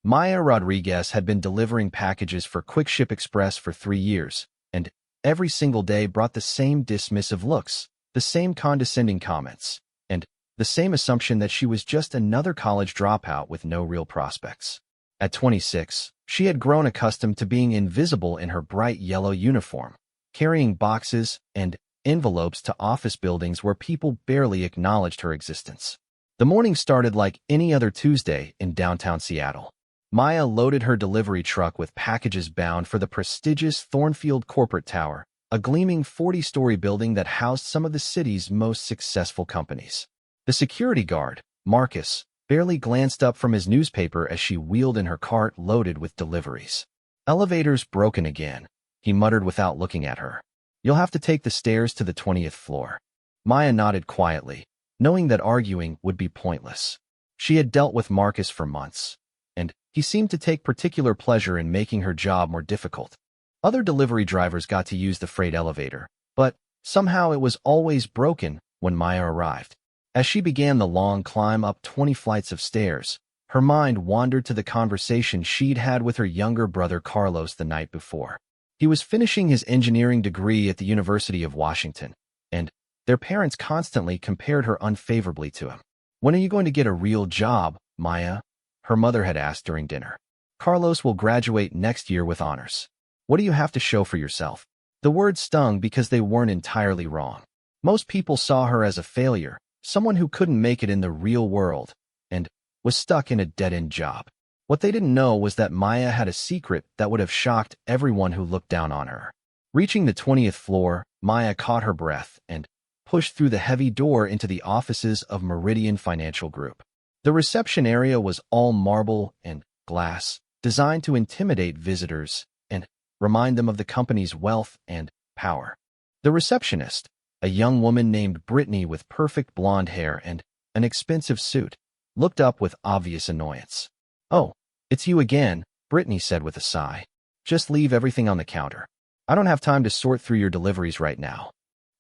Maya Rodriguez had been delivering packages for Quick Ship Express for 3 years, and every single day brought the same dismissive looks, the same condescending comments, and the same assumption that she was just another college dropout with no real prospects. At 26, she had grown accustomed to being invisible in her bright yellow uniform, carrying boxes and envelopes to office buildings where people barely acknowledged her existence. The morning started like any other Tuesday in downtown Seattle. Maya loaded her delivery truck with packages bound for the prestigious Thornfield Corporate Tower, a gleaming 40-story building that housed some of the city's most successful companies. The security guard, Marcus, barely glanced up from his newspaper as she wheeled in her cart loaded with deliveries. "Elevator's broken again," he muttered without looking at her. "You'll have to take the stairs to the 20th floor." Maya nodded quietly, knowing that arguing would be pointless. She had dealt with Marcus for months, and he seemed to take particular pleasure in making her job more difficult. Other delivery drivers got to use the freight elevator, but somehow it was always broken when Maya arrived. As she began the long climb up 20 flights of stairs, her mind wandered to the conversation she'd had with her younger brother Carlos the night before. He was finishing his engineering degree at the University of Washington, and their parents constantly compared her unfavorably to him. "When are you going to get a real job, Maya?" her mother had asked during dinner. "Carlos will graduate next year with honors. What do you have to show for yourself?" The words stung because they weren't entirely wrong. Most people saw her as a failure, someone who couldn't make it in the real world, and was stuck in a dead-end job. What they didn't know was that Maya had a secret that would have shocked everyone who looked down on her. Reaching the 20th floor, Maya caught her breath and pushed through the heavy door into the offices of Meridian Financial Group. The reception area was all marble and glass, designed to intimidate visitors and remind them of the company's wealth and power. The receptionist, a young woman named Brittany with perfect blonde hair and an expensive suit, looked up with obvious annoyance. "Oh, it's you again," Brittany said with a sigh. "Just leave everything on the counter. I don't have time to sort through your deliveries right now."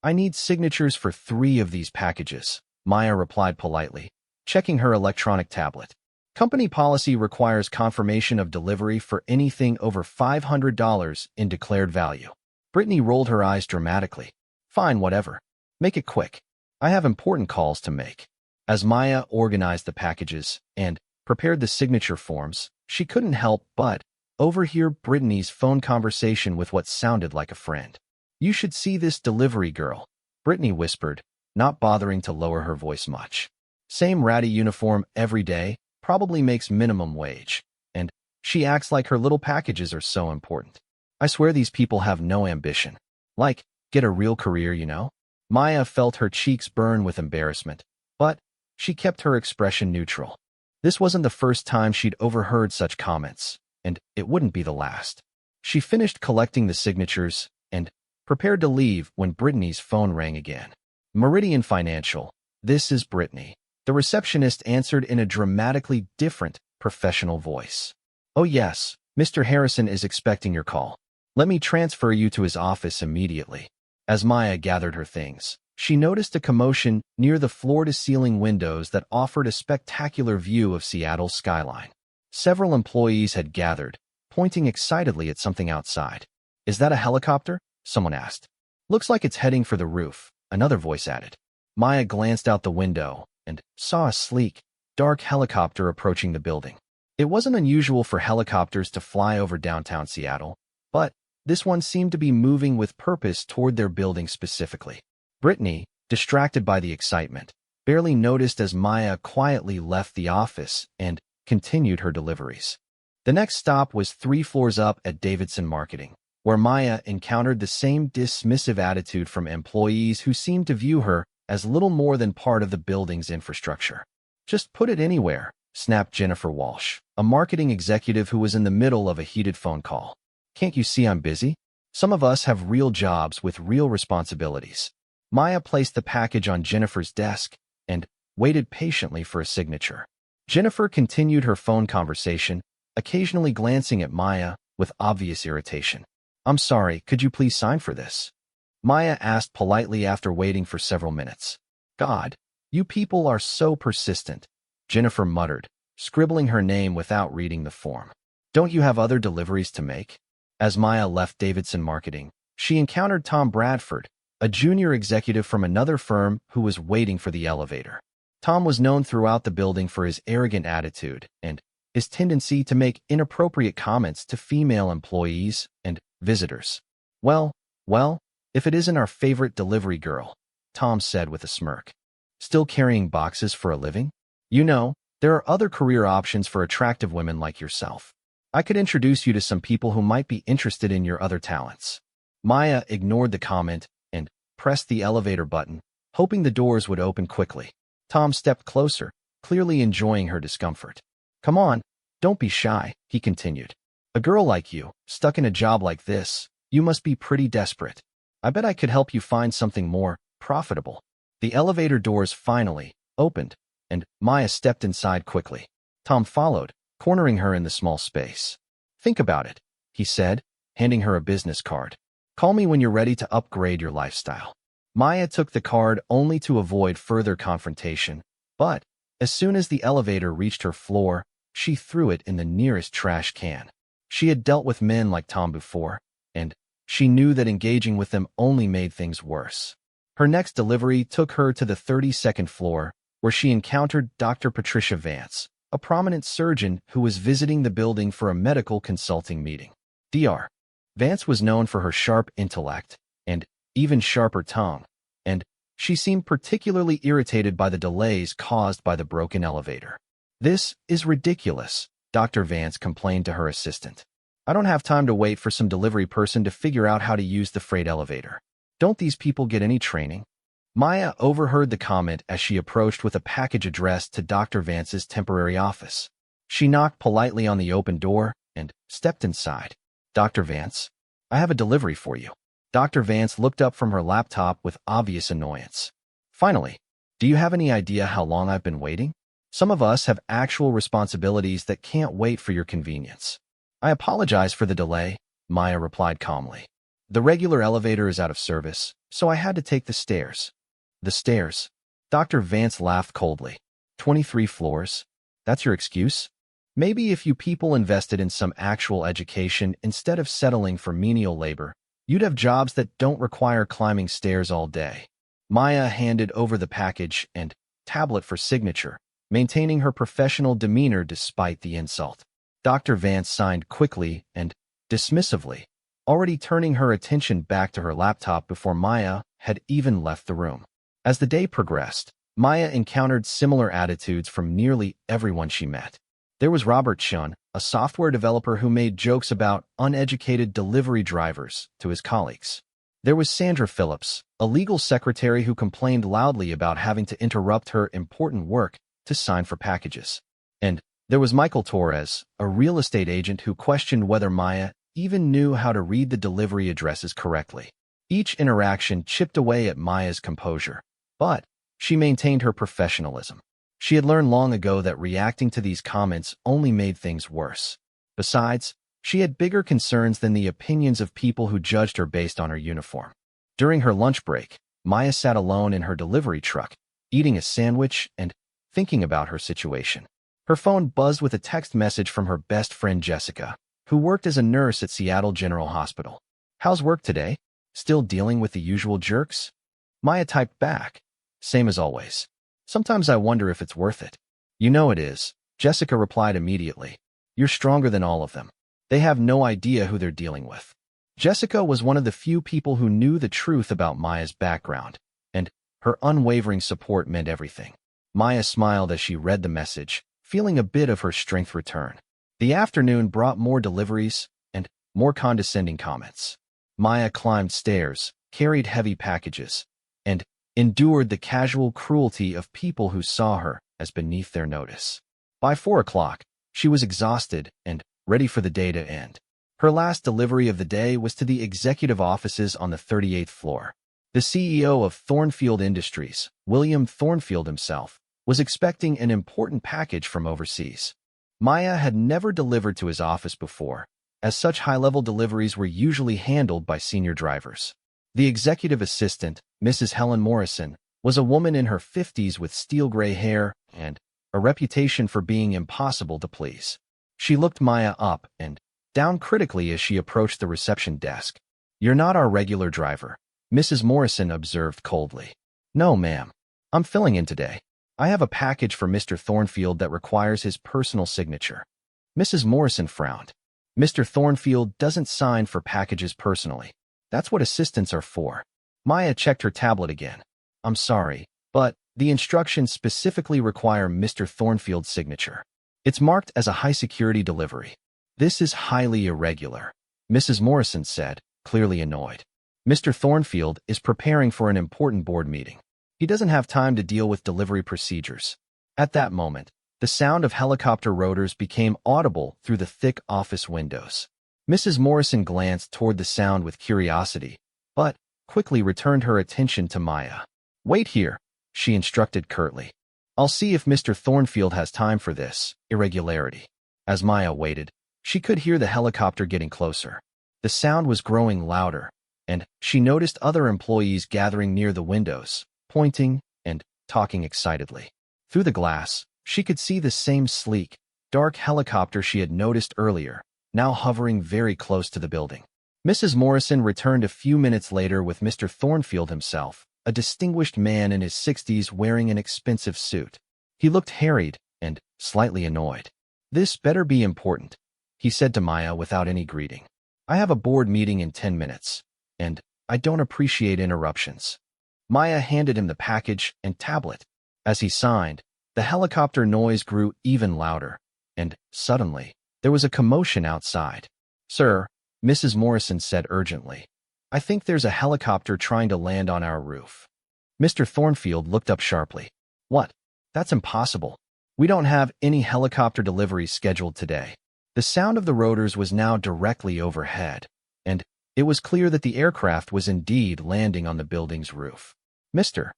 "I need signatures for 3 of these packages," Maya replied politely, checking her electronic tablet. "Company policy requires confirmation of delivery for anything over $500 in declared value." Brittany rolled her eyes dramatically. "Fine, whatever. Make it quick. I have important calls to make." As Maya organized the packages and prepared the signature forms, she couldn't help but overhear Brittany's phone conversation with what sounded like a friend. "You should see this delivery girl," Brittany whispered, not bothering to lower her voice much. "Same ratty uniform every day, probably makes minimum wage, and she acts like her little packages are so important. I swear these people have no ambition. Like, get a real career, you know?" Maya felt her cheeks burn with embarrassment, but she kept her expression neutral. This wasn't the first time she'd overheard such comments, and it wouldn't be the last. She finished collecting the signatures and prepared to leave when Brittany's phone rang again. "Meridian Financial, this is Brittany," the receptionist answered in a dramatically different, professional voice. "Oh yes, Mr. Harrison is expecting your call. Let me transfer you to his office immediately." As Maya gathered her things, she noticed a commotion near the floor-to-ceiling windows that offered a spectacular view of Seattle's skyline. Several employees had gathered, pointing excitedly at something outside. "Is that a helicopter?" someone asked. "Looks like it's heading for the roof," another voice added. Maya glanced out the window and saw a sleek, dark helicopter approaching the building. It wasn't unusual for helicopters to fly over downtown Seattle, but this one seemed to be moving with purpose toward their building specifically. Brittany, distracted by the excitement, barely noticed as Maya quietly left the office and continued her deliveries. The next stop was 3 floors up at Davidson Marketing, where Maya encountered the same dismissive attitude from employees who seemed to view her as little more than part of the building's infrastructure. "Just put it anywhere," snapped Jennifer Walsh, a marketing executive who was in the middle of a heated phone call. "Can't you see I'm busy? Some of us have real jobs with real responsibilities." Maya placed the package on Jennifer's desk and waited patiently for a signature. Jennifer continued her phone conversation, occasionally glancing at Maya with obvious irritation. "I'm sorry, could you please sign for this?" Maya asked politely after waiting for several minutes. "God, you people are so persistent," Jennifer muttered, scribbling her name without reading the form. "Don't you have other deliveries to make?" As Maya left Davidson Marketing, she encountered Tom Bradford, a junior executive from another firm who was waiting for the elevator. Tom was known throughout the building for his arrogant attitude and his tendency to make inappropriate comments to female employees and visitors. Well, if it isn't our favorite delivery girl," Tom said with a smirk. "Still carrying boxes for a living? You know, there are other career options for attractive women like yourself. I could introduce you to some people who might be interested in your other talents." Maya ignored the comment and pressed the elevator button, hoping the doors would open quickly. Tom stepped closer, clearly enjoying her discomfort. "Come on, don't be shy," he continued. "A girl like you, stuck in a job like this, you must be pretty desperate. I bet I could help you find something more profitable." The elevator doors finally opened, and Maya stepped inside quickly. Tom followed, cornering her in the small space. "Think about it," he said, handing her a business card. "Call me when you're ready to upgrade your lifestyle." Maya took the card only to avoid further confrontation, but as soon as the elevator reached her floor, she threw it in the nearest trash can. She had dealt with men like Tom before, and she knew that engaging with them only made things worse. Her next delivery took her to the 32nd floor, where she encountered Dr. Patricia Vance, a prominent surgeon who was visiting the building for a medical consulting meeting. Dr. Vance was known for her sharp intellect and even sharper tongue, and she seemed particularly irritated by the delays caused by the broken elevator. "This is ridiculous," Dr. Vance complained to her assistant. "I don't have time to wait for some delivery person to figure out how to use the freight elevator. Don't these people get any training?" Maya overheard the comment as she approached with a package addressed to Dr. Vance's temporary office. She knocked politely on the open door and stepped inside. "Dr. Vance, I have a delivery for you." Dr. Vance looked up from her laptop with obvious annoyance. "Finally, do you have any idea how long I've been waiting? Some of us have actual responsibilities that can't wait for your convenience." "I apologize for the delay," Maya replied calmly. "The regular elevator is out of service, so I had to take the stairs." "The stairs?" Dr. Vance laughed coldly. 23 floors? That's your excuse? Maybe if you people invested in some actual education instead of settling for menial labor, you'd have jobs that don't require climbing stairs all day." Maya handed over the package and tablet for signature, maintaining her professional demeanor despite the insult. Dr. Vance signed quickly and dismissively, already turning her attention back to her laptop before Maya had even left the room. As the day progressed, Maya encountered similar attitudes from nearly everyone she met. There was Robert Chun, a software developer who made jokes about uneducated delivery drivers to his colleagues. There was Sandra Phillips, a legal secretary who complained loudly about having to interrupt her important work to sign for packages. And there was Michael Torres, a real estate agent who questioned whether Maya even knew how to read the delivery addresses correctly. Each interaction chipped away at Maya's composure, but she maintained her professionalism. She had learned long ago that reacting to these comments only made things worse. Besides, she had bigger concerns than the opinions of people who judged her based on her uniform. During her lunch break, Maya sat alone in her delivery truck, eating a sandwich and thinking about her situation. Her phone buzzed with a text message from her best friend Jessica, who worked as a nurse at Seattle General Hospital. "How's work today? Still dealing with the usual jerks?" Maya typed back, "Same as always. Sometimes I wonder if it's worth it." "You know it is," Jessica replied immediately. "You're stronger than all of them. They have no idea who they're dealing with." Jessica was one of the few people who knew the truth about Maya's background, and her unwavering support meant everything. Maya smiled as she read the message, feeling a bit of her strength return. The afternoon brought more deliveries and more condescending comments. Maya climbed stairs, carried heavy packages, and endured the casual cruelty of people who saw her as beneath their notice. By 4 o'clock, she was exhausted and ready for the day to end. Her last delivery of the day was to the executive offices on the 38th floor. The CEO of Thornfield Industries, William Thornfield himself, was expecting an important package from overseas. Maya had never delivered to his office before, as such high-level deliveries were usually handled by senior drivers. The executive assistant, Mrs. Helen Morrison, was a woman in her 50s with steel gray hair and a reputation for being impossible to please. She looked Maya up and down critically as she approached the reception desk. "You're not our regular driver," Mrs. Morrison observed coldly. "No, ma'am. I'm filling in today. I have a package for Mr. Thornfield that requires his personal signature." Mrs. Morrison frowned. "Mr. Thornfield doesn't sign for packages personally. That's what assistants are for." Maya checked her tablet again. "I'm sorry, but the instructions specifically require Mr. Thornfield's signature. It's marked as a high-security delivery." "This is highly irregular," Mrs. Morrison said, clearly annoyed. "Mr. Thornfield is preparing for an important board meeting. He doesn't have time to deal with delivery procedures." At that moment, the sound of helicopter rotors became audible through the thick office windows. Mrs. Morrison glanced toward the sound with curiosity, but quickly returned her attention to Maya. "Wait here," she instructed curtly. "I'll see if Mr. Thornfield has time for this irregularity." As Maya waited, she could hear the helicopter getting closer. The sound was growing louder, and she noticed other employees gathering near the windows, pointing and talking excitedly. Through the glass, she could see the same sleek, dark helicopter she had noticed earlier, now hovering very close to the building. Mrs. Morrison returned a few minutes later with Mr. Thornfield himself, a distinguished man in his 60s wearing an expensive suit. He looked harried and slightly annoyed. "This better be important," he said to Maya without any greeting. "I have a board meeting in 10 minutes, and I don't appreciate interruptions." Maya handed him the package and tablet. As he signed, the helicopter noise grew even louder, and suddenly, there was a commotion outside. "Sir," Mrs. Morrison said urgently, "I think there's a helicopter trying to land on our roof." Mr. Thornfield looked up sharply. "What? That's impossible. We don't have any helicopter deliveries scheduled today." The sound of the rotors was now directly overhead, and it was clear that the aircraft was indeed landing on the building's roof. "Mr.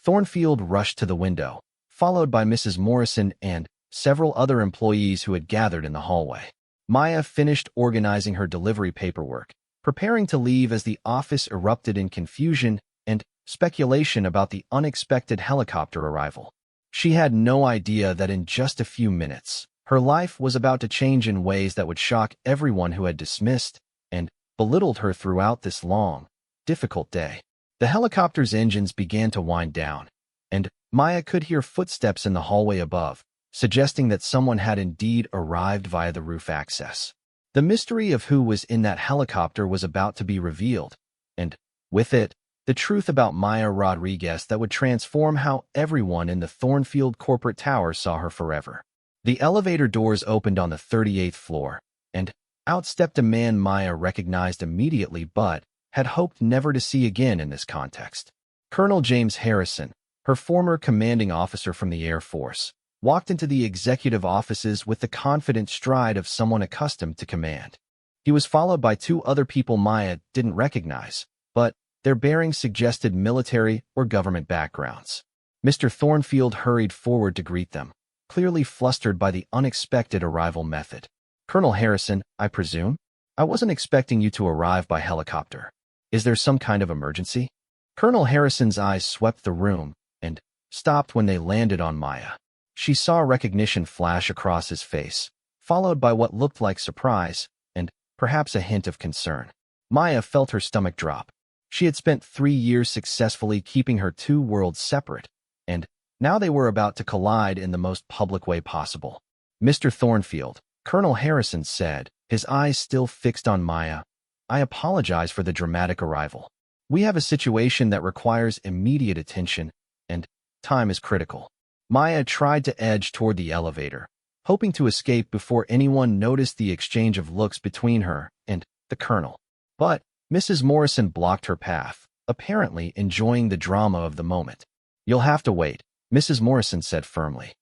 Thornfield rushed to the window, followed by Mrs. Morrison and several other employees who had gathered in the hallway. Maya finished organizing her delivery paperwork, preparing to leave as the office erupted in confusion and speculation about the unexpected helicopter arrival. She had no idea that in just a few minutes, her life was about to change in ways that would shock everyone who had dismissed and belittled her throughout this long, difficult day. The helicopter's engines began to wind down, and Maya could hear footsteps in the hallway above, suggesting that someone had indeed arrived via the roof access. The mystery of who was in that helicopter was about to be revealed, and, with it, the truth about Maya Rodriguez that would transform how everyone in the Thornfield corporate tower saw her forever. The elevator doors opened on the 38th floor, and out stepped a man Maya recognized immediately but had hoped never to see again in this context. Colonel James Harrison, her former commanding officer from the Air Force, walked into the executive offices with the confident stride of someone accustomed to command. He was followed by two other people Maya didn't recognize, but their bearings suggested military or government backgrounds. Mr. Thornfield hurried forward to greet them, clearly flustered by the unexpected arrival method. "Colonel Harrison, I presume? I wasn't expecting you to arrive by helicopter. Is there some kind of emergency?" Colonel Harrison's eyes swept the room and stopped when they landed on Maya. She saw recognition flash across his face, followed by what looked like surprise and perhaps a hint of concern. Maya felt her stomach drop. She had spent 3 years successfully keeping her two worlds separate, and now they were about to collide in the most public way possible. "Mr. Thornfield," Colonel Harrison said, his eyes still fixed on Maya, "I apologize for the dramatic arrival. We have a situation that requires immediate attention, and time is critical." Maya tried to edge toward the elevator, hoping to escape before anyone noticed the exchange of looks between her and the colonel. But Mrs. Morrison blocked her path, apparently enjoying the drama of the moment. "You'll have to wait," Mrs. Morrison said firmly.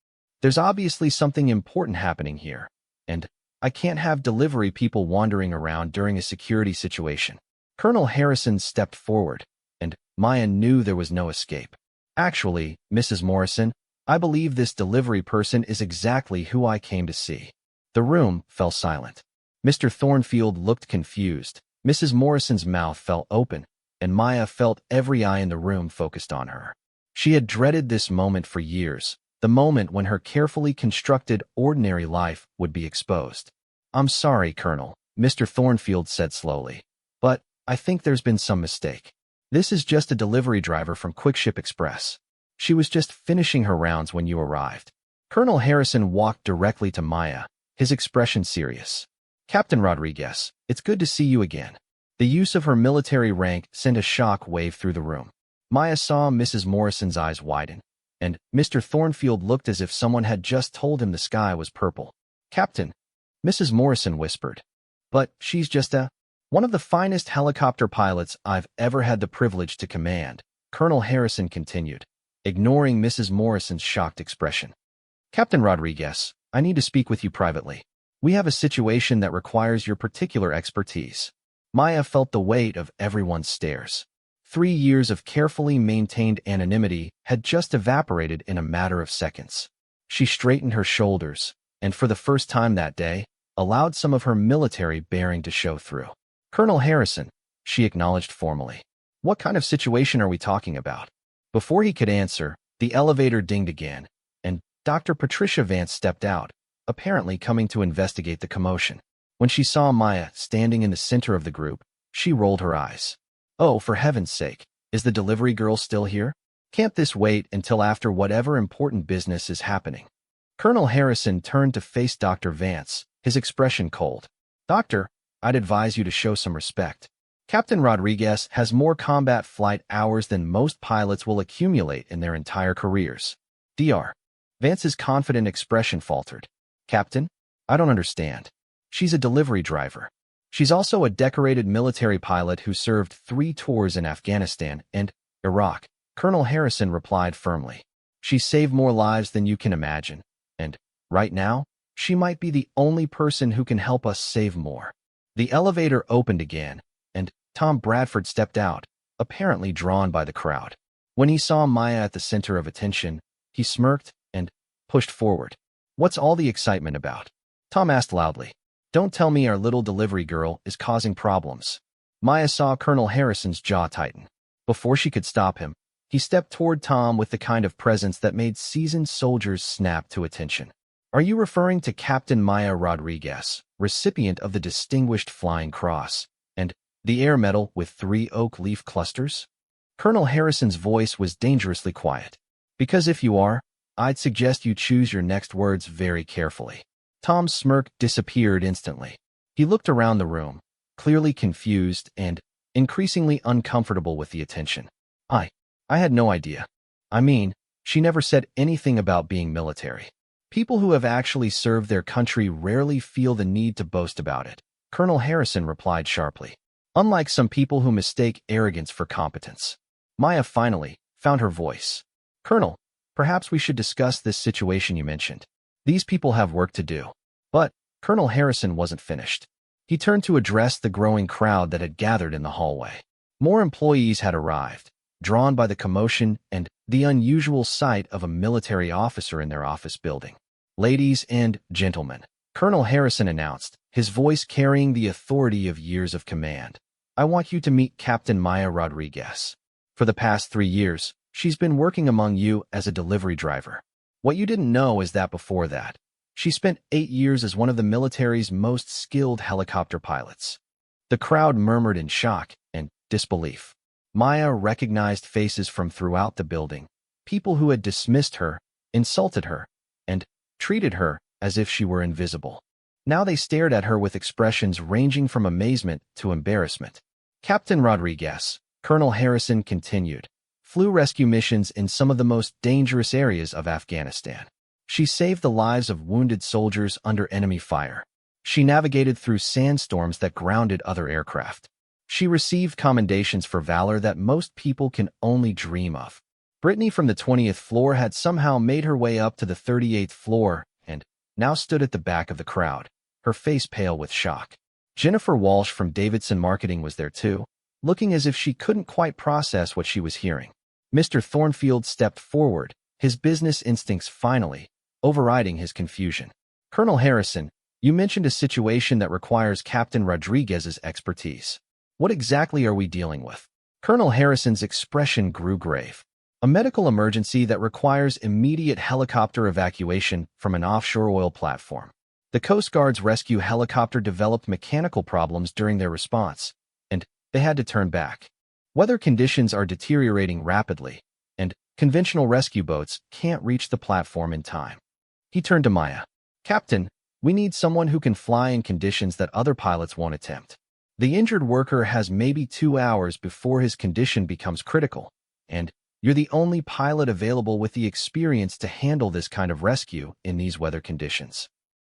"There's obviously something important happening here, and I can't have delivery people wandering around during a security situation." Colonel Harrison stepped forward, and Maya knew there was no escape. "Actually, Mrs. Morrison, I believe this delivery person is exactly who I came to see." The room fell silent. Mr. Thornfield looked confused. Mrs. Morrison's mouth fell open, and Maya felt every eye in the room focused on her. She had dreaded this moment for years, the moment when her carefully constructed ordinary life would be exposed. "I'm sorry, Colonel," Mr. Thornfield said slowly, "but I think there's been some mistake. This is just a delivery driver from Quickship Express. She was just finishing her rounds when you arrived." Colonel Harrison walked directly to Maya, his expression serious. "Captain Rodriguez, it's good to see you again." The use of her military rank sent a shock wave through the room. Maya saw Mrs. Morrison's eyes widen, and Mr. Thornfield looked as if someone had just told him the sky was purple. "Captain," Mrs. Morrison whispered, "but she's just one of the finest helicopter pilots I've ever had the privilege to command," Colonel Harrison continued, ignoring Mrs. Morrison's shocked expression. "Captain Rodriguez, I need to speak with you privately. We have a situation that requires your particular expertise." Maya felt the weight of everyone's stares. 3 years of carefully maintained anonymity had just evaporated in a matter of seconds. She straightened her shoulders, and for the first time that day, allowed some of her military bearing to show through. "Colonel Harrison," she acknowledged formally. "What kind of situation are we talking about?" Before he could answer, the elevator dinged again, and Dr. Patricia Vance stepped out, apparently coming to investigate the commotion. When she saw Maya standing in the center of the group, she rolled her eyes. "Oh, for heaven's sake, is the delivery girl still here? Can't this wait until after whatever important business is happening?" Colonel Harrison turned to face Dr. Vance, his expression cold. "Doctor, I'd advise you to show some respect. Captain Rodriguez has more combat flight hours than most pilots will accumulate in their entire careers." Dr. Vance's confident expression faltered. "Captain, I don't understand. She's a delivery driver. She's also a decorated military pilot who served 3 tours in Afghanistan and Iraq," Colonel Harrison replied firmly. "She saved more lives than you can imagine, and, right now, she might be the only person who can help us save more." The elevator opened again, and Tom Bradford stepped out, apparently drawn by the crowd. When he saw Maya at the center of attention, he smirked and pushed forward. "What's all the excitement about?" Tom asked loudly. "Don't tell me our little delivery girl is causing problems." Maya saw Colonel Harrison's jaw tighten. Before she could stop him, he stepped toward Tom with the kind of presence that made seasoned soldiers snap to attention. "Are you referring to Captain Maya Rodriguez, recipient of the Distinguished Flying Cross, and the Air Medal with 3 oak leaf clusters?" Colonel Harrison's voice was dangerously quiet. "Because if you are, I'd suggest you choose your next words very carefully." Tom's smirk disappeared instantly. He looked around the room, clearly confused and increasingly uncomfortable with the attention. I had no idea. I mean, she never said anything about being military. People who have actually served their country rarely feel the need to boast about it," Colonel Harrison replied sharply. "Unlike some people who mistake arrogance for competence." Maya finally found her voice. "Colonel, perhaps we should discuss this situation you mentioned. These people have work to do." But Colonel Harrison wasn't finished. He turned to address the growing crowd that had gathered in the hallway. More employees had arrived, drawn by the commotion and the unusual sight of a military officer in their office building. "Ladies and gentlemen," Colonel Harrison announced, his voice carrying the authority of years of command, "I want you to meet Captain Maya Rodriguez. For the past 3 years, she's been working among you as a delivery driver. What you didn't know is that before that, she spent 8 years as one of the military's most skilled helicopter pilots." The crowd murmured in shock and disbelief. Maya recognized faces from throughout the building, people who had dismissed her, insulted her, and treated her as if she were invisible. Now they stared at her with expressions ranging from amazement to embarrassment. "Captain Rodriguez," Colonel Harrison continued, "flew rescue missions in some of the most dangerous areas of Afghanistan. She saved the lives of wounded soldiers under enemy fire. She navigated through sandstorms that grounded other aircraft. She received commendations for valor that most people can only dream of. Brittany from the 20th floor had somehow made her way up to the 38th floor and now stood at the back of the crowd, her face pale with shock. Jennifer Walsh from Davidson Marketing was there too, looking as if she couldn't quite process what she was hearing. Mr. Thornfield stepped forward, his business instincts finally overriding his confusion. "Colonel Harrison, you mentioned a situation that requires Captain Rodriguez's expertise. What exactly are we dealing with?" Colonel Harrison's expression grew grave. A medical emergency that requires immediate helicopter evacuation from an offshore oil platform. The Coast Guard's rescue helicopter developed mechanical problems during their response, and they had to turn back. Weather conditions are deteriorating rapidly, and conventional rescue boats can't reach the platform in time. He turned to Maya. Captain, we need someone who can fly in conditions that other pilots won't attempt. The injured worker has maybe 2 hours before his condition becomes critical, and you're the only pilot available with the experience to handle this kind of rescue in these weather conditions.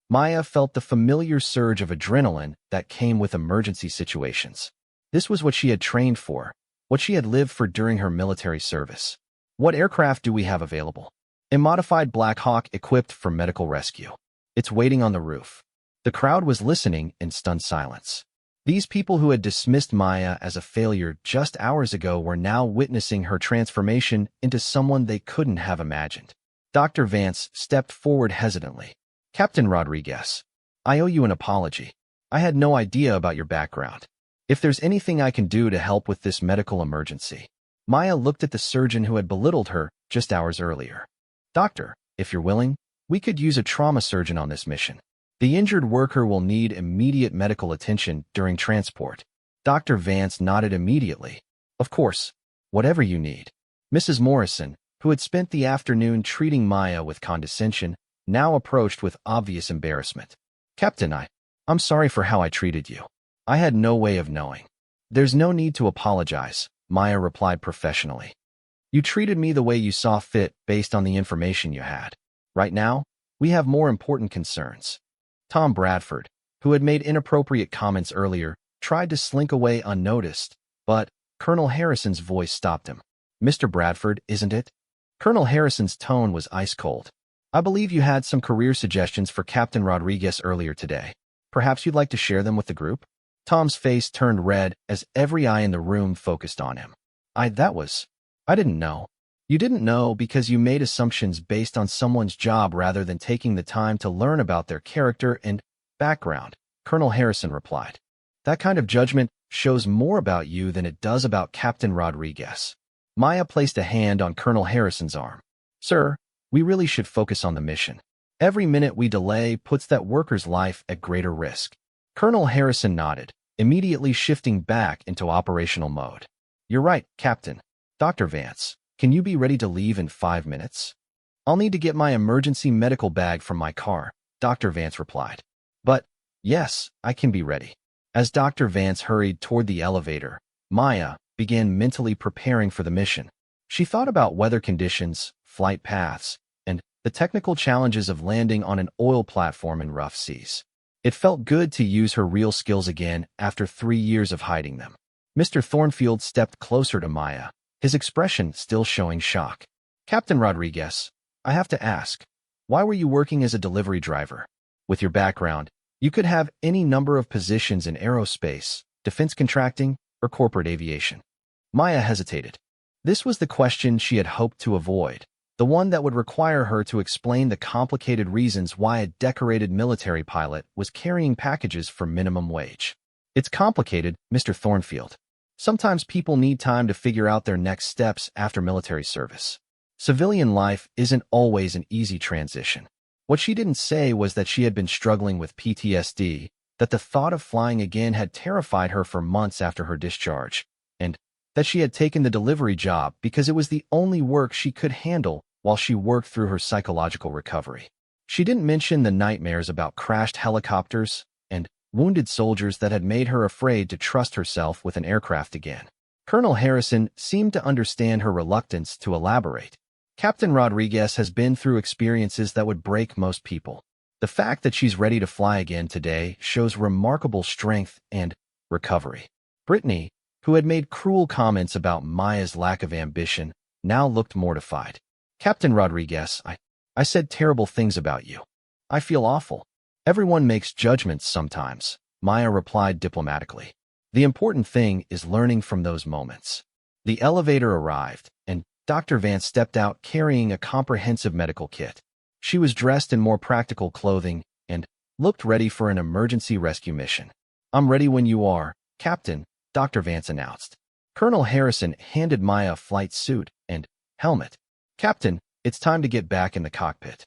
Maya felt the familiar surge of adrenaline that came with emergency situations. This was what she had trained for, what she had lived for during her military service. What aircraft do we have available? A modified Black Hawk equipped for medical rescue. It's waiting on the roof. The crowd was listening in stunned silence. These people who had dismissed Maya as a failure just hours ago were now witnessing her transformation into someone they couldn't have imagined. Dr. Vance stepped forward hesitantly. Captain Rodriguez, I owe you an apology. I had no idea about your background. If there's anything I can do to help with this medical emergency. Maya looked at the surgeon who had belittled her just hours earlier. Doctor, if you're willing, we could use a trauma surgeon on this mission. The injured worker will need immediate medical attention during transport. Dr. Vance nodded immediately. Of course, whatever you need. Mrs. Morrison, who had spent the afternoon treating Maya with condescension, now approached with obvious embarrassment. Captain, I'm sorry for how I treated you. I had no way of knowing. There's no need to apologize, Maya replied professionally. You treated me the way you saw fit based on the information you had. Right now, we have more important concerns. Tom Bradford, who had made inappropriate comments earlier, tried to slink away unnoticed, but Colonel Harrison's voice stopped him. Mr. Bradford, isn't it? Colonel Harrison's tone was ice-cold. I believe you had some career suggestions for Captain Rodriguez earlier today. Perhaps you'd like to share them with the group? Tom's face turned red as every eye in the room focused on him. I didn't know. You didn't know because you made assumptions based on someone's job rather than taking the time to learn about their character and background, Colonel Harrison replied. That kind of judgment shows more about you than it does about Captain Rodriguez. Maya placed a hand on Colonel Harrison's arm. Sir, we really should focus on the mission. Every minute we delay puts that worker's life at greater risk. Colonel Harrison nodded, immediately shifting back into operational mode. You're right, Captain. Dr. Vance, can you be ready to leave in 5 minutes? I'll need to get my emergency medical bag from my car, Dr. Vance replied. But, yes, I can be ready. As Dr. Vance hurried toward the elevator, Maya began mentally preparing for the mission. She thought about weather conditions, flight paths, and the technical challenges of landing on an oil platform in rough seas. It felt good to use her real skills again after 3 years of hiding them. Mr. Thornfield stepped closer to Maya, his expression still showing shock. Captain Rodriguez, I have to ask, why were you working as a delivery driver? With your background, you could have any number of positions in aerospace, defense contracting, or corporate aviation. Maya hesitated. This was the question she had hoped to avoid, the one that would require her to explain the complicated reasons why a decorated military pilot was carrying packages for minimum wage. It's complicated, Mr. Thornfield. Sometimes people need time to figure out their next steps after military service. Civilian life isn't always an easy transition. What she didn't say was that she had been struggling with PTSD, that the thought of flying again had terrified her for months after her discharge, and that she had taken the delivery job because it was the only work she could handle while she worked through her psychological recovery. She didn't mention the nightmares about crashed helicopters and wounded soldiers that had made her afraid to trust herself with an aircraft again. Colonel Harrison seemed to understand her reluctance to elaborate. Captain Rodriguez has been through experiences that would break most people. The fact that she's ready to fly again today shows remarkable strength and recovery. Brittany, who had made cruel comments about Maya's lack of ambition, now looked mortified. Captain Rodriguez, I said terrible things about you. I feel awful. Everyone makes judgments sometimes, Maya replied diplomatically. The important thing is learning from those moments. The elevator arrived, and Dr. Vance stepped out carrying a comprehensive medical kit. She was dressed in more practical clothing and looked ready for an emergency rescue mission. I'm ready when you are, Captain, Dr. Vance announced. Colonel Harrison handed Maya a flight suit and Helmet. Captain, it's time to get back in the cockpit.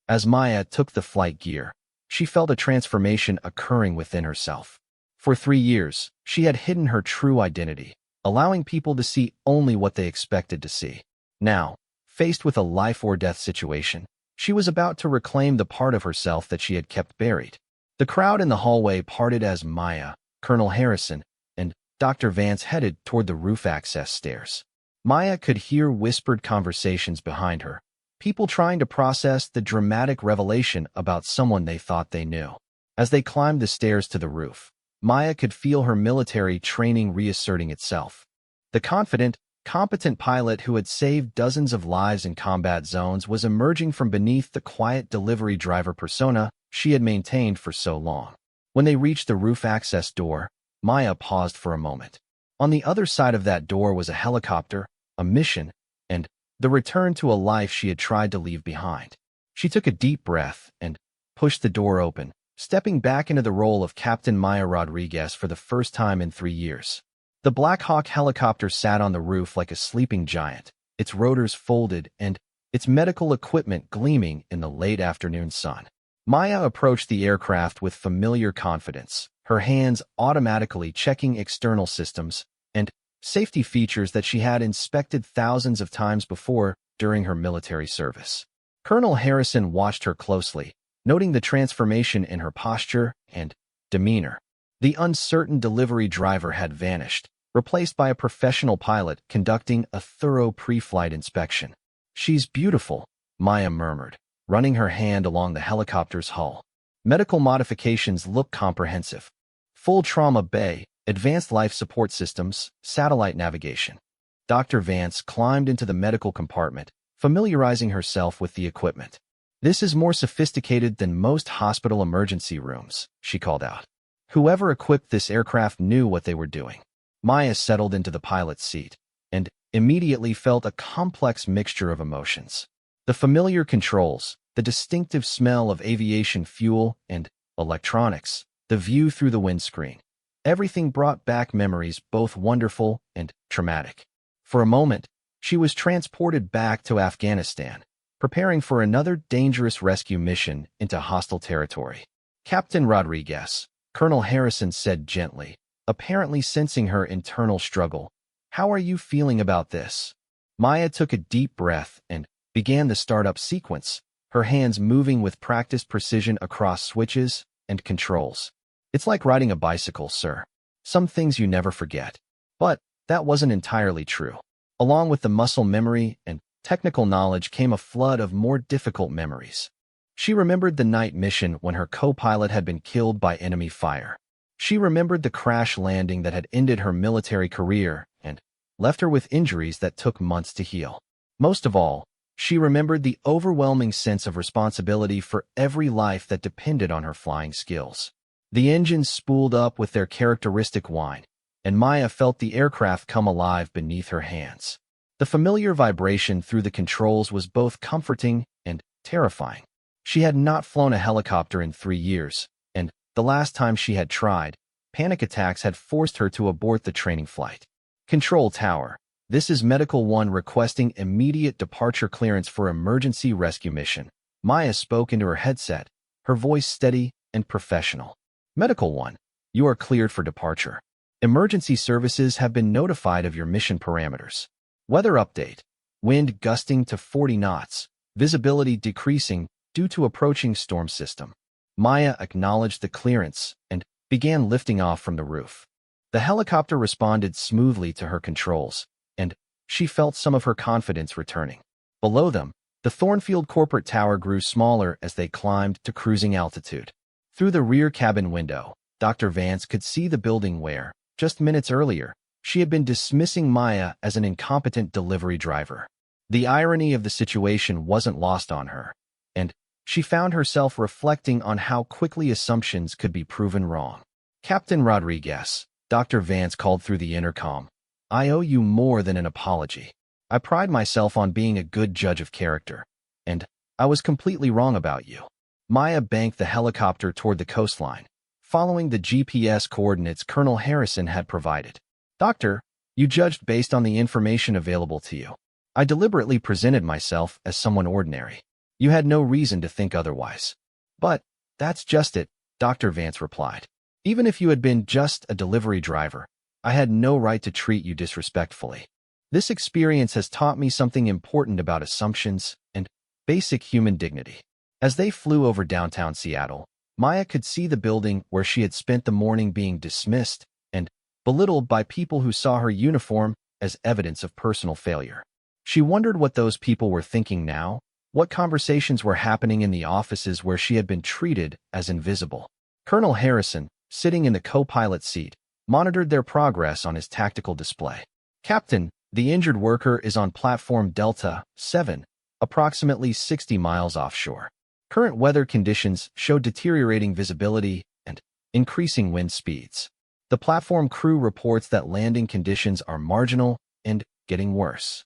As Maya took the flight gear, she felt a transformation occurring within herself. For 3 years, she had hidden her true identity, allowing people to see only what they expected to see. Now, faced with a life-or-death situation, she was about to reclaim the part of herself that she had kept buried. The crowd in the hallway parted as Maya, Colonel Harrison, and Dr. Vance headed toward the roof access stairs. Maya could hear whispered conversations behind her, people trying to process the dramatic revelation about someone they thought they knew. As they climbed the stairs to the roof, Maya could feel her military training reasserting itself. The confident, competent pilot who had saved dozens of lives in combat zones was emerging from beneath the quiet delivery driver persona she had maintained for so long. When they reached the roof access door, Maya paused for a moment. On the other side of that door was a helicopter, a mission, and the return to a life she had tried to leave behind. She took a deep breath and pushed the door open, stepping back into the role of Captain Maya Rodriguez for the first time in 3 years. The Black Hawk helicopter sat on the roof like a sleeping giant, its rotors folded and its medical equipment gleaming in the late afternoon sun. Maya approached the aircraft with familiar confidence, her hands automatically checking external systems and safety features that she had inspected thousands of times before during her military service. Colonel Harrison watched her closely, noting the transformation in her posture and demeanor. The uncertain delivery driver had vanished, replaced by a professional pilot conducting a thorough pre-flight inspection. "She's beautiful," Maya murmured, running her hand along the helicopter's hull. Medical modifications look comprehensive. Full trauma bay, advanced life support systems, satellite navigation. Dr. Vance climbed into the medical compartment, familiarizing herself with the equipment. "This is more sophisticated than most hospital emergency rooms," she called out. Whoever equipped this aircraft knew what they were doing. Maya settled into the pilot's seat and immediately felt a complex mixture of emotions. The familiar controls, the distinctive smell of aviation fuel and electronics, the view through the windscreen. Everything brought back memories both wonderful and traumatic. For a moment, she was transported back to Afghanistan, preparing for another dangerous rescue mission into hostile territory. "Captain Rodriguez," Colonel Harrison said gently, apparently sensing her internal struggle. "How are you feeling about this?" Maya took a deep breath and began the startup sequence, her hands moving with practiced precision across switches and controls. "It's like riding a bicycle, sir. Some things you never forget." But that wasn't entirely true. Along with the muscle memory and technical knowledge came a flood of more difficult memories. She remembered the night mission when her co-pilot had been killed by enemy fire. She remembered the crash landing that had ended her military career and left her with injuries that took months to heal. Most of all, she remembered the overwhelming sense of responsibility for every life that depended on her flying skills. The engines spooled up with their characteristic whine, and Maya felt the aircraft come alive beneath her hands. The familiar vibration through the controls was both comforting and terrifying. She had not flown a helicopter in 3 years, and the last time she had tried, panic attacks had forced her to abort the training flight. "Control tower, this is Medical 1 requesting immediate departure clearance for emergency rescue mission." Maya spoke into her headset, her voice steady and professional. "Medical 1, you are cleared for departure. Emergency services have been notified of your mission parameters. Weather update, wind gusting to 40 knots, visibility decreasing due to approaching storm system." Maya acknowledged the clearance and began lifting off from the roof. The helicopter responded smoothly to her controls, and she felt some of her confidence returning. Below them, the Thornfield corporate tower grew smaller as they climbed to cruising altitude. Through the rear cabin window, Dr. Vance could see the building where, just minutes earlier, she had been dismissing Maya as an incompetent delivery driver. The irony of the situation wasn't lost on her, and she found herself reflecting on how quickly assumptions could be proven wrong. "Captain Rodriguez," Dr. Vance called through the intercom, "I owe you more than an apology. I pride myself on being a good judge of character, and I was completely wrong about you." Maya banked the helicopter toward the coastline, following the GPS coordinates Colonel Harrison had provided. "Doctor, you judged based on the information available to you. I deliberately presented myself as someone ordinary. You had no reason to think otherwise. But that's just it, Dr. Vance replied. Even if you had been just a delivery driver, I had no right to treat you disrespectfully. This experience has taught me something important about assumptions and basic human dignity. As they flew over downtown Seattle, Maya could see the building where she had spent the morning being dismissed and belittled by people who saw her uniform as evidence of personal failure. She wondered what those people were thinking now, what conversations were happening in the offices where she had been treated as invisible. Colonel Harrison, sitting in the co-pilot seat, monitored their progress on his tactical display. Captain, the injured worker is on platform Delta 7, approximately 60 miles offshore. Current weather conditions show deteriorating visibility and increasing wind speeds. The platform crew reports that landing conditions are marginal and getting worse.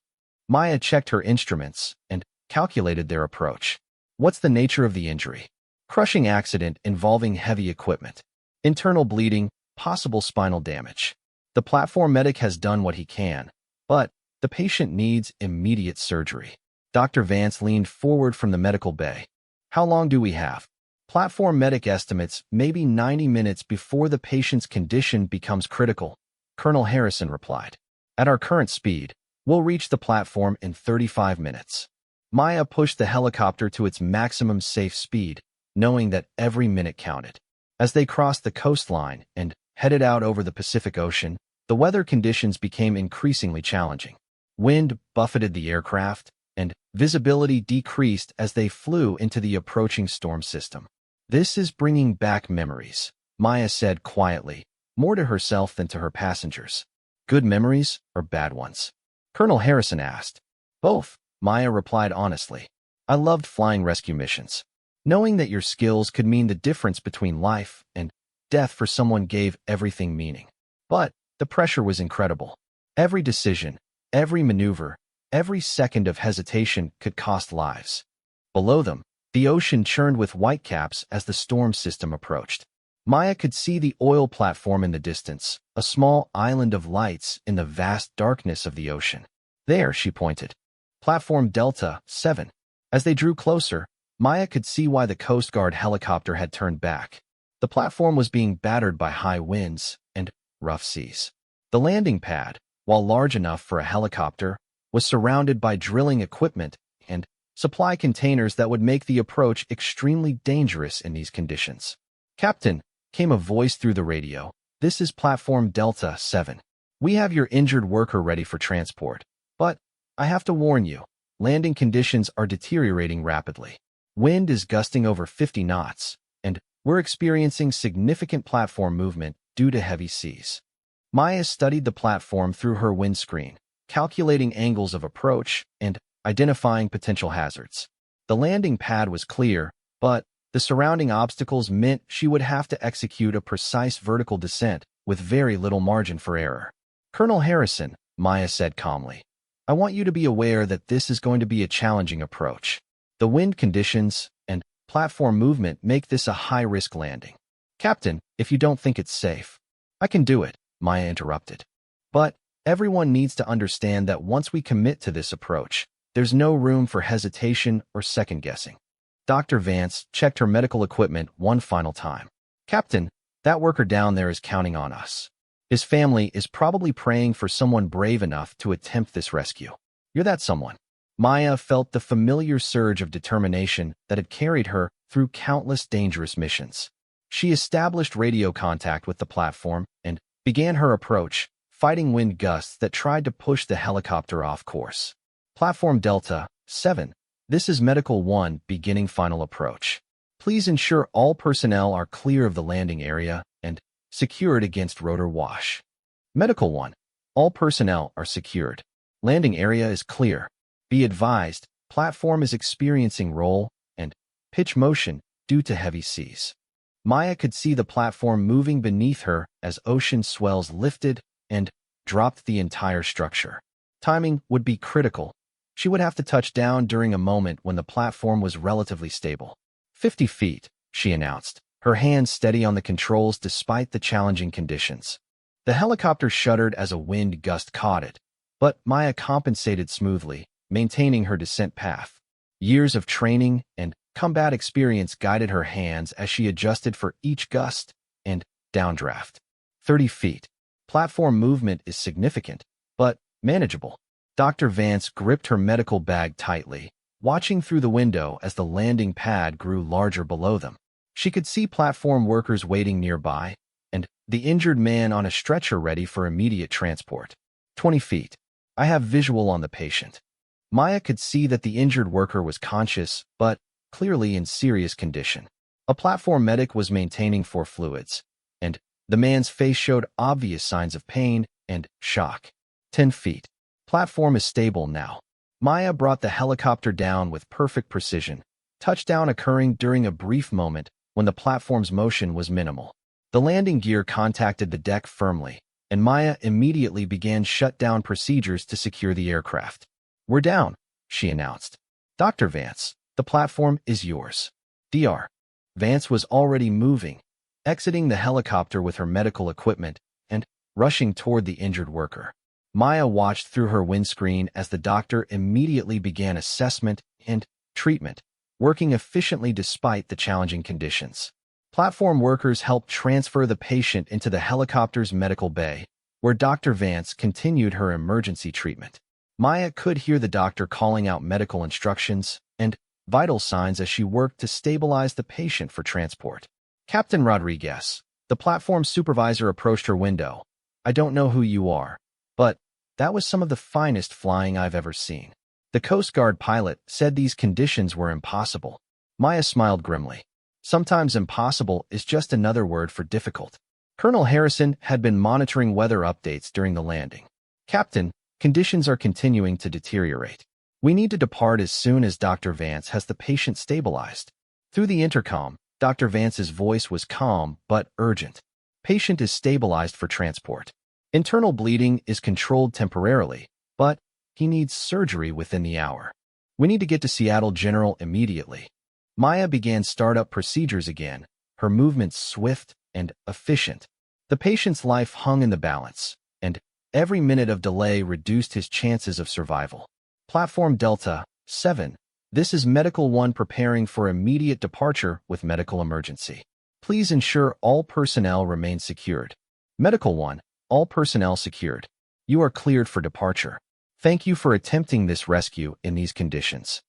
Maya checked her instruments and calculated their approach. What's the nature of the injury? Crushing accident involving heavy equipment. Internal bleeding, possible spinal damage. The platform medic has done what he can, but the patient needs immediate surgery. Dr. Vance leaned forward from the medical bay. How long do we have? Platform medic estimates maybe 90 minutes before the patient's condition becomes critical, Colonel Harrison replied. At our current speed, we'll reach the platform in 35 minutes. Maya pushed the helicopter to its maximum safe speed, knowing that every minute counted. As they crossed the coastline and headed out over the Pacific Ocean, the weather conditions became increasingly challenging. Wind buffeted the aircraft, and visibility decreased as they flew into the approaching storm system. This is bringing back memories, Maya said quietly, more to herself than to her passengers. Good memories or bad ones? Colonel Harrison asked. Both, Maya replied honestly. I loved flying rescue missions. Knowing that your skills could mean the difference between life and death for someone gave everything meaning. But the pressure was incredible. Every decision, every maneuver, every second of hesitation could cost lives. Below them, the ocean churned with whitecaps as the storm system approached. Maya could see the oil platform in the distance, a small island of lights in the vast darkness of the ocean. There, she pointed. Platform Delta 7. As they drew closer, Maya could see why the Coast Guard helicopter had turned back. The platform was being battered by high winds and rough seas. The landing pad, while large enough for a helicopter, was surrounded by drilling equipment and supply containers that would make the approach extremely dangerous in these conditions. Captain, came a voice through the radio. This is Platform Delta 7. We have your injured worker ready for transport. But I have to warn you, landing conditions are deteriorating rapidly. Wind is gusting over 50 knots, and we're experiencing significant platform movement due to heavy seas. Maya studied the platform through her windscreen, calculating angles of approach and identifying potential hazards. The landing pad was clear, but the surrounding obstacles meant she would have to execute a precise vertical descent with very little margin for error. Colonel Harrison, Maya said calmly, I want you to be aware that this is going to be a challenging approach. The wind conditions and platform movement make this a high-risk landing. Captain, if you don't think it's safe, I can do it, Maya interrupted. But everyone needs to understand that once we commit to this approach, there's no room for hesitation or second-guessing. Dr. Vance checked her medical equipment one final time. Captain, that worker down there is counting on us. His family is probably praying for someone brave enough to attempt this rescue. You're that someone. Maya felt the familiar surge of determination that had carried her through countless dangerous missions. She established radio contact with the platform and began her approach, fighting wind gusts that tried to push the helicopter off course. Platform Delta 7. This is Medical 1 beginning final approach. Please ensure all personnel are clear of the landing area and secured against rotor wash. Medical 1. All personnel are secured. Landing area is clear. Be advised, platform is experiencing roll and pitch motion due to heavy seas. Maya could see the platform moving beneath her as ocean swells lifted and dropped the entire structure. Timing would be critical. She would have to touch down during a moment when the platform was relatively stable. 50 feet, she announced, her hands steady on the controls despite the challenging conditions. The helicopter shuddered as a wind gust caught it, but Maya compensated smoothly, maintaining her descent path. Years of training and combat experience guided her hands as she adjusted for each gust and downdraft. 30 feet. Platform movement is significant, but manageable. Dr. Vance gripped her medical bag tightly, watching through the window as the landing pad grew larger below them. She could see platform workers waiting nearby, and the injured man on a stretcher ready for immediate transport. 20 feet. I have visual on the patient. Maya could see that the injured worker was conscious, but clearly in serious condition. A platform medic was maintaining for fluids, and the man's face showed obvious signs of pain and shock. 10 feet. Platform is stable now. Maya brought the helicopter down with perfect precision, touchdown occurring during a brief moment when the platform's motion was minimal. The landing gear contacted the deck firmly, and Maya immediately began shutdown procedures to secure the aircraft. "We're down," she announced. "Dr. Vance, the platform is yours." Dr. Vance was already moving, exiting the helicopter with her medical equipment and rushing toward the injured worker. Maya watched through her windscreen as the doctor immediately began assessment and treatment, working efficiently despite the challenging conditions. Platform workers helped transfer the patient into the helicopter's medical bay, where Dr. Vance continued her emergency treatment. Maya could hear the doctor calling out medical instructions and vital signs as she worked to stabilize the patient for transport. "Captain Rodriguez," the platform supervisor approached her window. "I don't know who you are, but that was some of the finest flying I've ever seen." The Coast Guard pilot said these conditions were impossible. Maya smiled grimly. Sometimes impossible is just another word for difficult. Colonel Harrison had been monitoring weather updates during the landing. "Captain, conditions are continuing to deteriorate. We need to depart as soon as Dr. Vance has the patient stabilized." Through the intercom, Dr. Vance's voice was calm but urgent. "Patient is stabilized for transport. Internal bleeding is controlled temporarily, but he needs surgery within the hour. We need to get to Seattle General immediately." Maya began startup procedures again, her movements swift and efficient. The patient's life hung in the balance, and every minute of delay reduced his chances of survival. Platform Delta 7. This is Medical 1 preparing for immediate departure with medical emergency. Please ensure all personnel remain secured. Medical 1. All personnel secured. You are cleared for departure. Thank you for attempting this rescue in these conditions.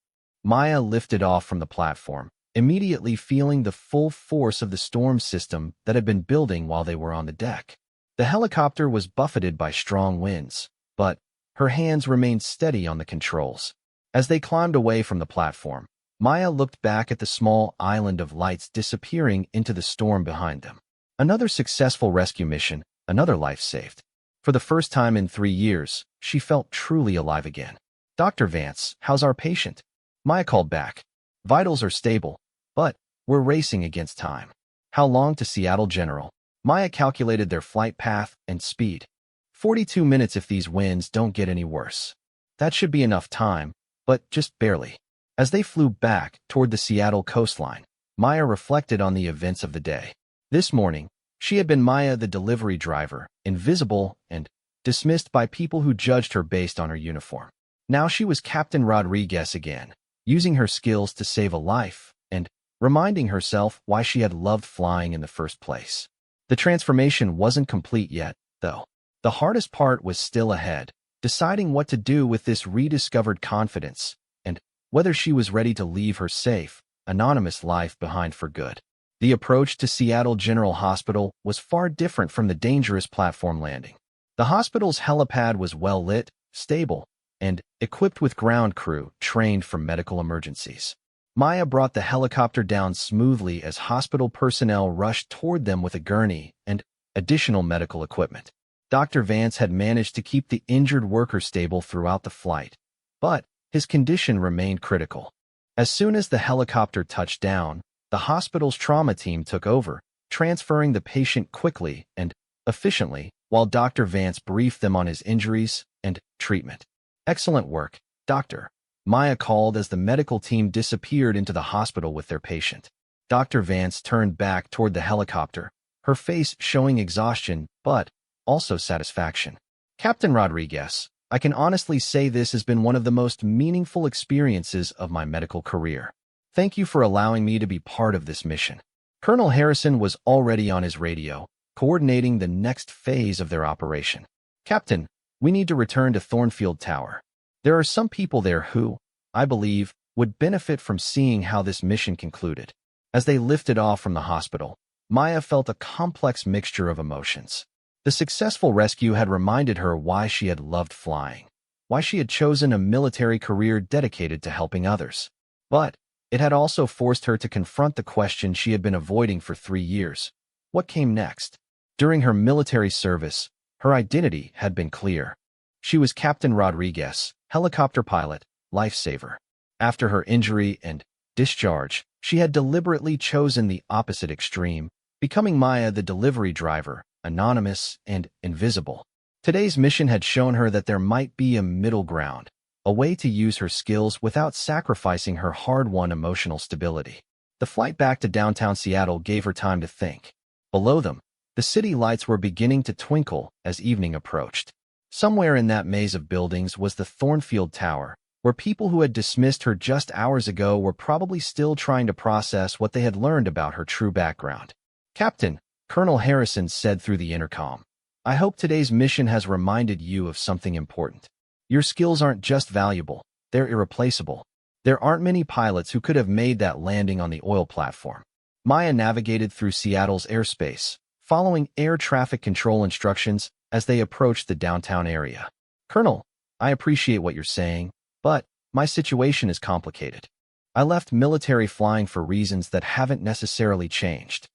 Maya lifted off from the platform, immediately feeling the full force of the storm system that had been building while they were on the deck. The helicopter was buffeted by strong winds, but her hands remained steady on the controls. As they climbed away from the platform, Maya looked back at the small island of lights disappearing into the storm behind them. Another successful rescue mission, another life saved. For the first time in 3 years, she felt truly alive again. "Dr. Vance, how's our patient?" Maya called back. "Vitals are stable, but we're racing against time." "How long to Seattle General?" Maya calculated their flight path and speed. 42 minutes if these winds don't get any worse. That should be enough time, but just barely. As they flew back toward the Seattle coastline, Maya reflected on the events of the day. This morning, she had been Maya the delivery driver, invisible and dismissed by people who judged her based on her uniform. Now she was Captain Rodriguez again, using her skills to save a life and reminding herself why she had loved flying in the first place. The transformation wasn't complete yet, though. The hardest part was still ahead, deciding what to do with this rediscovered confidence and whether she was ready to leave her safe, anonymous life behind for good. The approach to Seattle General Hospital was far different from the dangerous platform landing. The hospital's helipad was well lit, stable, and equipped with ground crew trained for medical emergencies. Maya brought the helicopter down smoothly as hospital personnel rushed toward them with a gurney and additional medical equipment. Dr. Vance had managed to keep the injured worker stable throughout the flight, but his condition remained critical. As soon as the helicopter touched down, the hospital's trauma team took over, transferring the patient quickly and efficiently while Dr. Vance briefed them on his injuries and treatment. "Excellent work, Doctor," Maya called as the medical team disappeared into the hospital with their patient. Dr. Vance turned back toward the helicopter, her face showing exhaustion but also satisfaction. "Captain Rodriguez, I can honestly say this has been one of the most meaningful experiences of my medical career. Thank you for allowing me to be part of this mission." Colonel Harrison was already on his radio, coordinating the next phase of their operation. "Captain, we need to return to Thornfield Tower. There are some people there who, I believe, would benefit from seeing how this mission concluded." As they lifted off from the hospital, Maya felt a complex mixture of emotions. The successful rescue had reminded her why she had loved flying, why she had chosen a military career dedicated to helping others. But it had also forced her to confront the question she had been avoiding for 3 years. What came next? During her military service, her identity had been clear. She was Captain Rodriguez, helicopter pilot, lifesaver. After her injury and discharge, she had deliberately chosen the opposite extreme, becoming Maya the delivery driver, anonymous and invisible. Today's mission had shown her that there might be a middle ground, a way to use her skills without sacrificing her hard-won emotional stability. The flight back to downtown Seattle gave her time to think. Below them, the city lights were beginning to twinkle as evening approached. Somewhere in that maze of buildings was the Thornfield Tower, where people who had dismissed her just hours ago were probably still trying to process what they had learned about her true background. "Captain," Colonel Harrison said through the intercom, "I hope today's mission has reminded you of something important. Your skills aren't just valuable, they're irreplaceable. There aren't many pilots who could have made that landing on the oil platform." Maya navigated through Seattle's airspace, following air traffic control instructions as they approached the downtown area. "Colonel, I appreciate what you're saying, but my situation is complicated. I left military flying for reasons that haven't necessarily changed."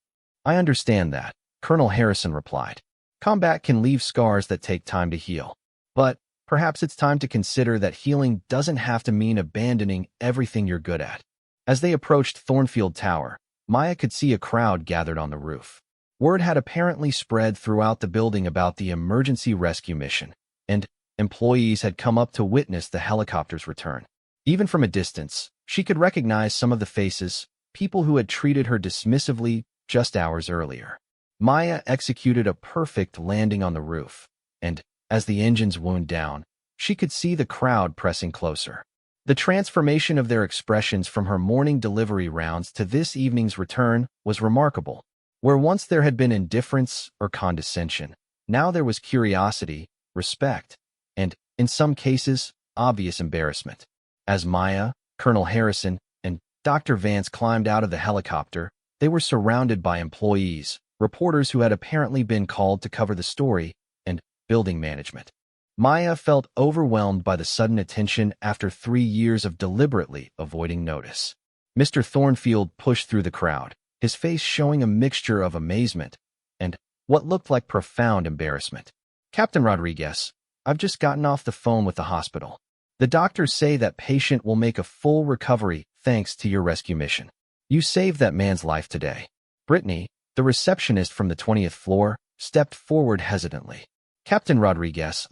"I understand that," Colonel Harrison replied. "Combat can leave scars that take time to heal. But perhaps it's time to consider that healing doesn't have to mean abandoning everything you're good at." As they approached Thornfield Tower, Maya could see a crowd gathered on the roof. Word had apparently spread throughout the building about the emergency rescue mission, and employees had come up to witness the helicopter's return. Even from a distance, she could recognize some of the faces, people who had treated her dismissively just hours earlier. Maya executed a perfect landing on the roof, and as the engines wound down, she could see the crowd pressing closer. The transformation of their expressions from her morning delivery rounds to this evening's return was remarkable. Where once there had been indifference or condescension, now there was curiosity, respect, and, in some cases, obvious embarrassment. As Maya, Colonel Harrison, and Dr. Vance climbed out of the helicopter, they were surrounded by employees, reporters who had apparently been called to cover the story, and building management. Maya felt overwhelmed by the sudden attention after 3 years of deliberately avoiding notice. Mr. Thornfield pushed through the crowd, his face showing a mixture of amazement and what looked like profound embarrassment. "Captain Rodriguez, I've just gotten off the phone with the hospital. The doctors say that patient will make a full recovery thanks to your rescue mission. You saved that man's life today." Brittany, the receptionist from the 20th floor, stepped forward hesitantly. "Captain Rodriguez,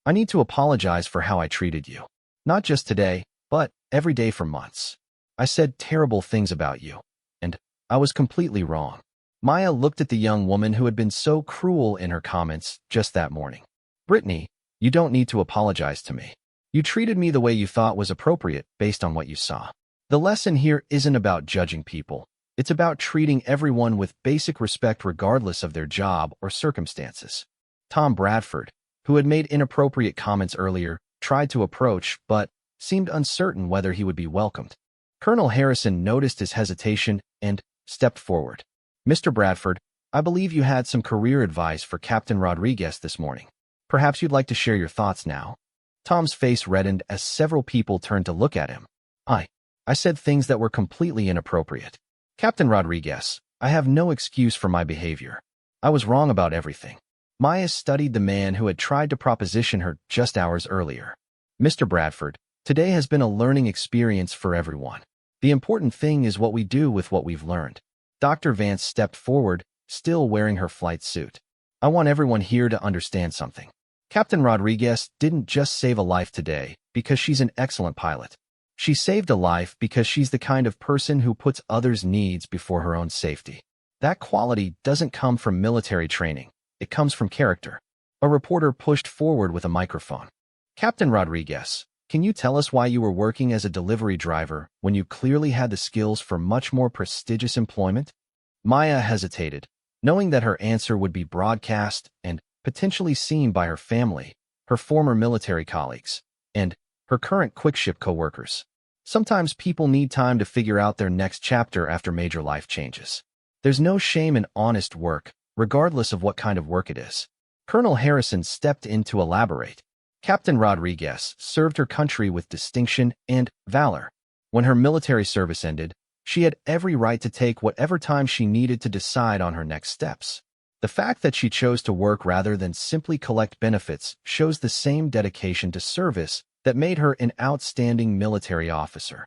I need to apologize for how I treated you. Not just today, but every day for months. I said terrible things about you, and I was completely wrong." Maya looked at the young woman who had been so cruel in her comments just that morning. "Brittany, you don't need to apologize to me. You treated me the way you thought was appropriate based on what you saw. The lesson here isn't about judging people. It's about treating everyone with basic respect regardless of their job or circumstances." Tom Bradford, who had made inappropriate comments earlier, tried to approach but seemed uncertain whether he would be welcomed. Colonel Harrison noticed his hesitation and stepped forward. "Mr. Bradford, I believe you had some career advice for Captain Rodriguez this morning. Perhaps you'd like to share your thoughts now." Tom's face reddened as several people turned to look at him. I said things that were completely inappropriate. Captain Rodriguez, I have no excuse for my behavior. I was wrong about everything." Maya studied the man who had tried to proposition her just hours earlier. "Mr. Bradford, today has been a learning experience for everyone. The important thing is what we do with what we've learned." Dr. Vance stepped forward, still wearing her flight suit. "I want everyone here to understand something. Captain Rodriguez didn't just save a life today because she's an excellent pilot. She saved a life because she's the kind of person who puts others' needs before her own safety. That quality doesn't come from military training. It comes from character." A reporter pushed forward with a microphone. Captain Rodriguez, can you tell us why you were working as a delivery driver when you clearly had the skills for much more prestigious employment? Maya hesitated, knowing that her answer would be broadcast and potentially seen by her family, her former military colleagues, and her current quick-ship coworkers. Sometimes people need time to figure out their next chapter after major life changes. There's no shame in honest work, regardless of what kind of work it is. Colonel Harrison stepped in to elaborate. Captain Rodriguez served her country with distinction and valor. When her military service ended, she had every right to take whatever time she needed to decide on her next steps. The fact that she chose to work rather than simply collect benefits shows the same dedication to service that made her an outstanding military officer.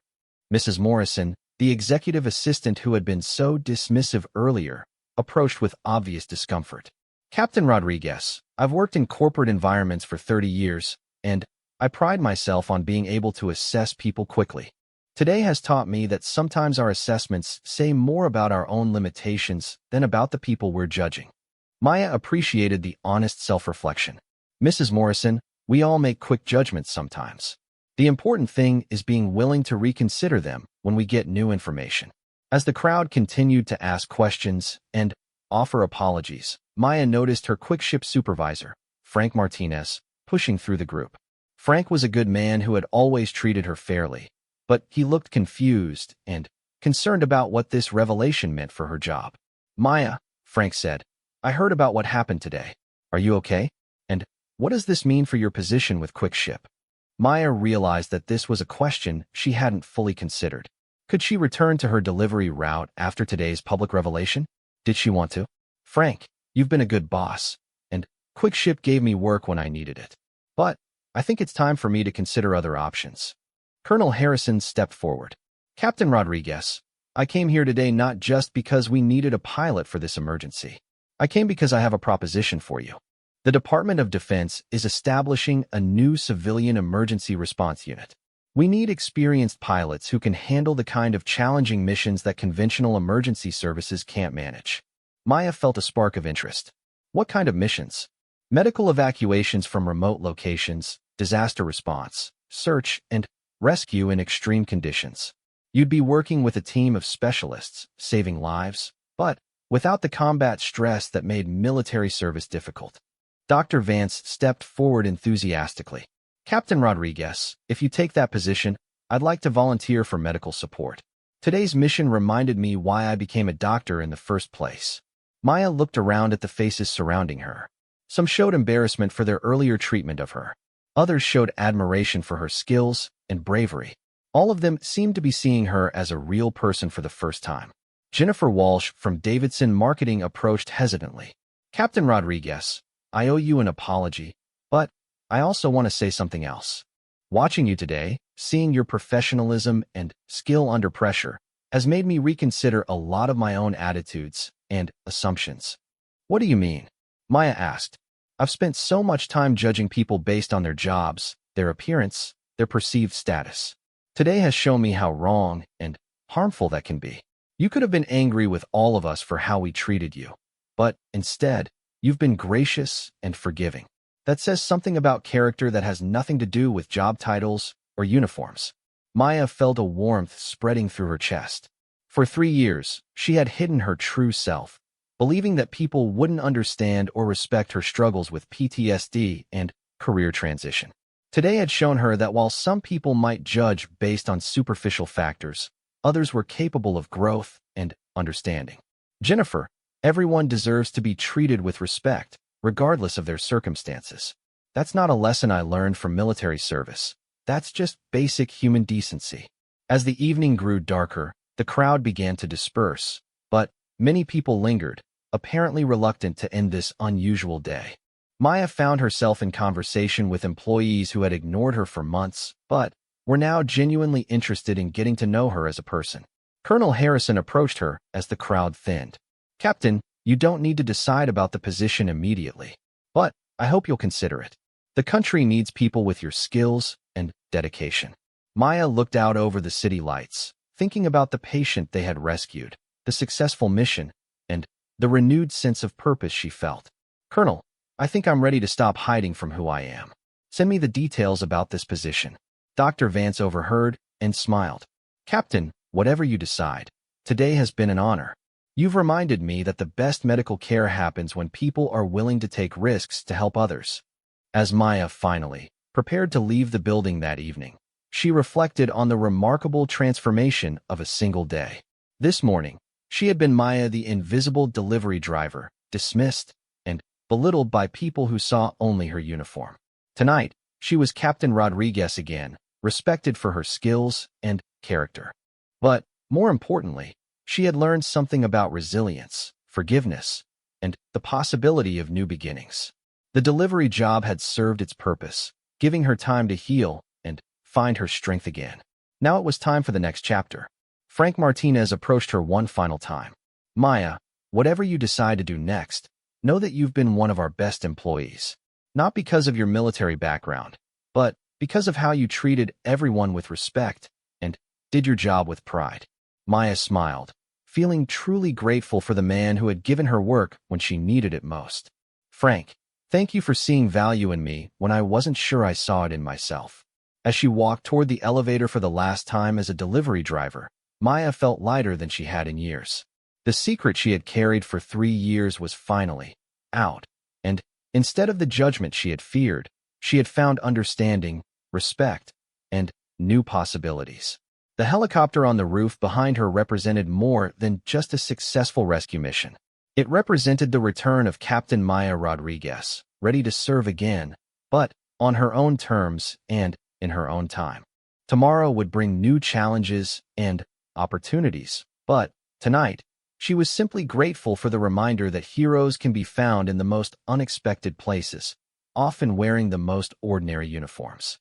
Mrs. Morrison, the executive assistant who had been so dismissive earlier, approached with obvious discomfort. Captain Rodriguez, I've worked in corporate environments for 30 years, and I pride myself on being able to assess people quickly. Today has taught me that sometimes our assessments say more about our own limitations than about the people we're judging. Maya appreciated the honest self-reflection. Mrs. Morrison, we all make quick judgments sometimes. The important thing is being willing to reconsider them when we get new information. As the crowd continued to ask questions and offer apologies, Maya noticed her quick-ship supervisor, Frank Martinez, pushing through the group. Frank was a good man who had always treated her fairly, but he looked confused and concerned about what this revelation meant for her job. Maya, Frank said, I heard about what happened today. Are you okay? And what does this mean for your position with quick-ship? Maya realized that this was a question she hadn't fully considered. Could she return to her delivery route after today's public revelation? Did she want to? Frank, you've been a good boss, and quick-ship gave me work when I needed it. But I think it's time for me to consider other options. Colonel Harrison stepped forward. Captain Rodriguez, I came here today not just because we needed a pilot for this emergency. I came because I have a proposition for you. The Department of Defense is establishing a new civilian emergency response unit. We need experienced pilots who can handle the kind of challenging missions that conventional emergency services can't manage. Maya felt a spark of interest. What kind of missions? Medical evacuations from remote locations, disaster response, search, and rescue in extreme conditions. You'd be working with a team of specialists, saving lives, but without the combat stress that made military service difficult. Dr. Vance stepped forward enthusiastically. Captain Rodriguez, if you take that position, I'd like to volunteer for medical support. Today's mission reminded me why I became a doctor in the first place. Maya looked around at the faces surrounding her. Some showed embarrassment for their earlier treatment of her. Others showed admiration for her skills and bravery. All of them seemed to be seeing her as a real person for the first time. Jennifer Walsh from Davidson Marketing approached hesitantly. Captain Rodriguez, I owe you an apology, but I also want to say something else. Watching you today, seeing your professionalism and skill under pressure, has made me reconsider a lot of my own attitudes and assumptions. What do you mean? Maya asked. I've spent so much time judging people based on their jobs, their appearance, their perceived status. Today has shown me how wrong and harmful that can be. You could have been angry with all of us for how we treated you, but instead, you've been gracious and forgiving. That says something about character that has nothing to do with job titles or uniforms. Maya felt a warmth spreading through her chest. For 3 years, she had hidden her true self, believing that people wouldn't understand or respect her struggles with PTSD and career transition. Today had shown her that while some people might judge based on superficial factors, others were capable of growth and understanding. Jennifer, everyone deserves to be treated with respect, regardless of their circumstances. That's not a lesson I learned from military service. That's just basic human decency. As the evening grew darker, the crowd began to disperse, but many people lingered, apparently reluctant to end this unusual day. Maya found herself in conversation with employees who had ignored her for months, but were now genuinely interested in getting to know her as a person. Colonel Harrison approached her as the crowd thinned. Captain, you don't need to decide about the position immediately, but I hope you'll consider it. The country needs people with your skills and dedication. Maya looked out over the city lights, thinking about the patient they had rescued, the successful mission, and the renewed sense of purpose she felt. Colonel, I think I'm ready to stop hiding from who I am. Send me the details about this position. Dr. Vance overheard and smiled. Captain, whatever you decide, today has been an honor. You've reminded me that the best medical care happens when people are willing to take risks to help others. As Maya finally prepared to leave the building that evening, she reflected on the remarkable transformation of a single day. This morning, she had been Maya, the invisible delivery driver, dismissed and belittled by people who saw only her uniform. Tonight, she was Captain Rodriguez again, respected for her skills and character. But, more importantly, she had learned something about resilience, forgiveness, and the possibility of new beginnings. The delivery job had served its purpose, giving her time to heal and find her strength again. Now it was time for the next chapter. Frank Martinez approached her one final time. Maya, whatever you decide to do next, know that you've been one of our best employees. Not because of your military background, but because of how you treated everyone with respect and did your job with pride. Maya smiled, feeling truly grateful for the man who had given her work when she needed it most. Frank, thank you for seeing value in me when I wasn't sure I saw it in myself. As she walked toward the elevator for the last time as a delivery driver, Maya felt lighter than she had in years. The secret she had carried for 3 years was finally out, and instead of the judgment she had feared, she had found understanding, respect, and new possibilities. The helicopter on the roof behind her represented more than just a successful rescue mission. It represented the return of Captain Maya Rodriguez, ready to serve again, but on her own terms and in her own time. Tomorrow would bring new challenges and opportunities, but tonight, she was simply grateful for the reminder that heroes can be found in the most unexpected places, often wearing the most ordinary uniforms.